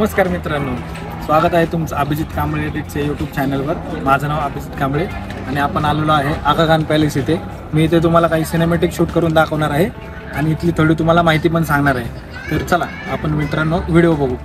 नमस्कार मित्रांनो, स्वागत आहे तुमचं अभिजित कांबळे एडिटच्या यूट्यूब चॅनलवर। माझं नाव अभिजित कांबळे आणि आपण आलेलो आहे आगा खान पॅलेस इथे। मी इथे तुम्हाला काही सिनेमॅटिक शूट करून दाखवणार आहे आणि इथली थोडी तुम्हाला माहिती पण सांगणार आहे। तर चला आपण मित्रांनो व्हिडिओ बघू।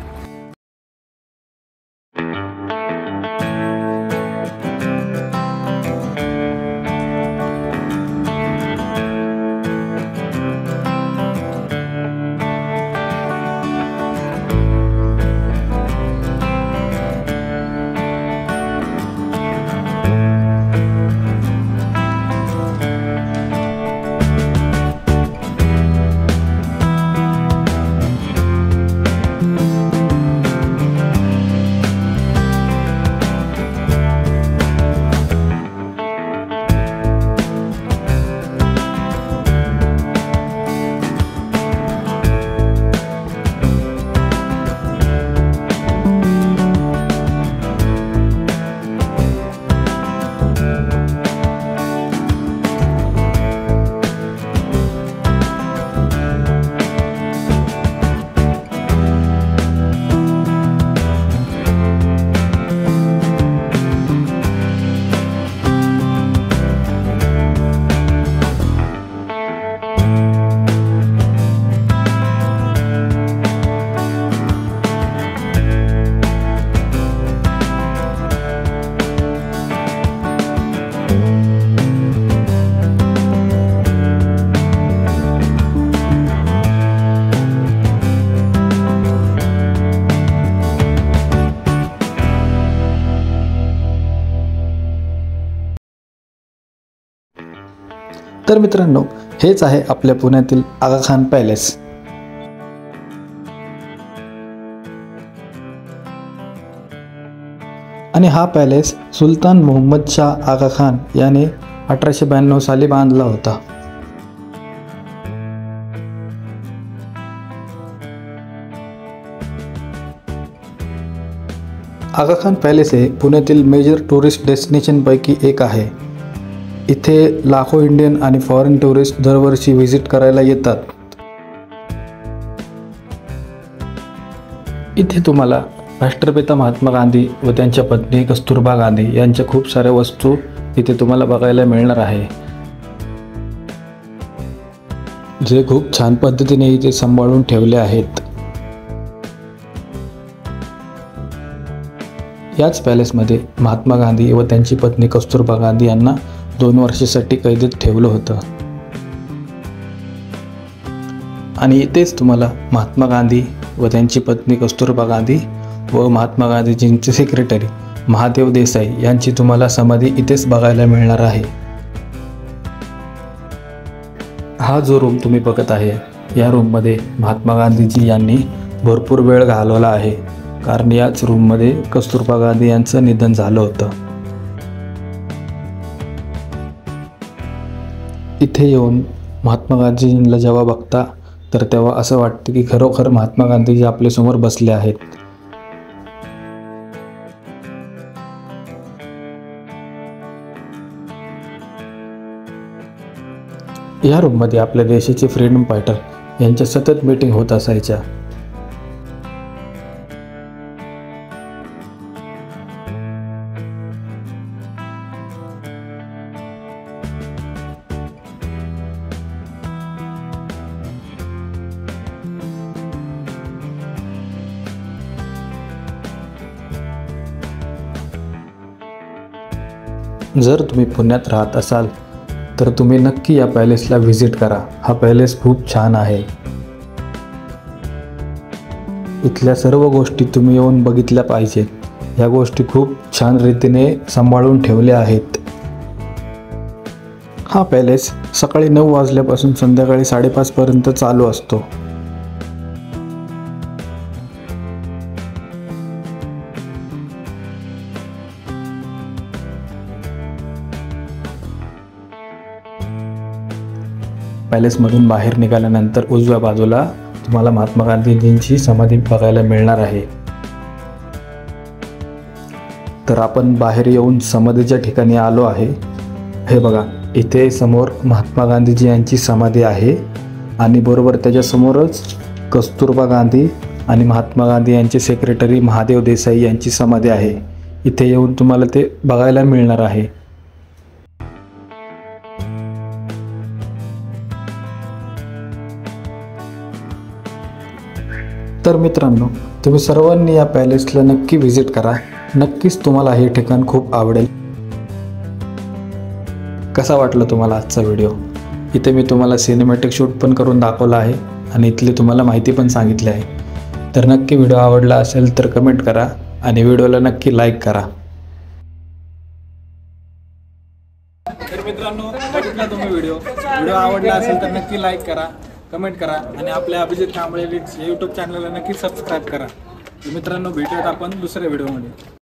तर मित्रांनो, हेच आहे आपल्या पुण्यातील आगा खान पॅलेस। आणि हा पॅलेस सुलतान मोहम्मद शाह आगा खान याने 1892 साली बांधला होता। आगा खान पॅलेस हे पुण्यातील मेजर टुरिस्ट डेस्टिनेशन पैकी एक आहे। इथे लाखो इंडियन आणि फॉरेन टुरिस्ट दरवर्षी व्हिजिट करायला येतात। इथे तुम्हाला राष्ट्रपिता महात्मा गांधी व त्यांच्या पत्नी कस्तुरबा गांधी यांच्या खूप साऱ्या वस्तू इथे तुम्हाला बघायला मिळणार आहे, जे खूप छान पद्धतीने इथे सांभाळून ठेवले आहेत। याच पॅलेसमध्ये महात्मा गांधी व त्यांची पत्नी कस्तुरबा गांधी यांना 2 वर्षासाठी कैदेत ठेवलं होतं। आणि इथेच तुम्हाला महात्मा गांधी व त्यांची पत्नी कस्तुरबा गांधी व महात्मा गांधीजींचे सेक्रेटरी महादेव देसाई यांची तुम्हाला समाधी इथेच बघायला मिळणार आहे। हा जो रूम तुम्ही बघत आहे, या रूममध्ये महात्मा गांधीजी यांनी भरपूर वेळ घालवला आहे, कारण याच रूममध्ये कस्तुरबा गांधी यांचं निधन झालं होतं। इथे येऊन महात्मा गांधीजींना जेव्हा बघता तर तेव्हा असं वाटतं की खरोखर महात्मा गांधीजी आपल्यासमोर बसले आहेत। या रूममध्ये आपल्या देशाचे फ्रीडम फायटर यांच्या सतत मीटिंग होत असायच्या। जर तुम्ही पुण्यात राहत असाल तर तुम्ही नक्की या पॅलेसला व्हिजिट करा। हा पॅलेस खूप छान आहे। इथल्या सर्व गोष्टी तुम्ही येऊन बघितल्या पाहिजेत। या गोष्टी खूप छान रीतीने सांभाळून ठेवल्या आहेत। हा पॅलेस सकाळी 9 वाजल्यापासून संध्याकाळी 5:30 पर्यंत चालू असतो। पॅलेसमधून बाहेर निघाल्यानंतर उजव्या बाजूला तुम्हाला महात्मा गांधीजींची समाधी बघायला मिळणार आहे। तर आपण बाहेर येऊन समाधीच्या ठिकाणी आलो आहे। हे बघा, इथे समोर महात्मा गांधीजी यांची समाधी आहे आणि बरोबर त्याच्या समोरच कस्तुरबा गांधी आणि महात्मा गांधी यांचे सेक्रेटरी महादेव देसाई यांची समाधी आहे. इथे येऊन तुम्हाला ते बघायला मिळणार आहे. तर मित्रांनो, तुम्ही सर्वांनी या पॅलेसला नक्की व्हिजिट करा. नक्कीच तुम्हाला हे ठिकाण खूप आवडेल. कसा वाटला तुम्हाला आजचा व्हिडिओ? इथे मी तुम्हाला सिनेमॅटिक शूट पण करून दाखवला आहे आणि इथली तुम्हाला माहिती पण सांगितली आहे. तर नक्की व्हिडिओ आवडला असेल तर कमेंट करा आणि व्हिडिओला नक्की लाईक करा. तर मित्रांनो, बघितला तुम्ही व्हिडिओ आवडला असेल तर नक्की लाईक करा, कमेंट करा आणि आपल्या अभिजित कांबळे एडिट्स या यूट्यूब चॅनलला नक्की सबस्क्राईब करा. तर मित्रांनो, भेटूयात आपण दुसऱ्या व्हिडिओमध्ये.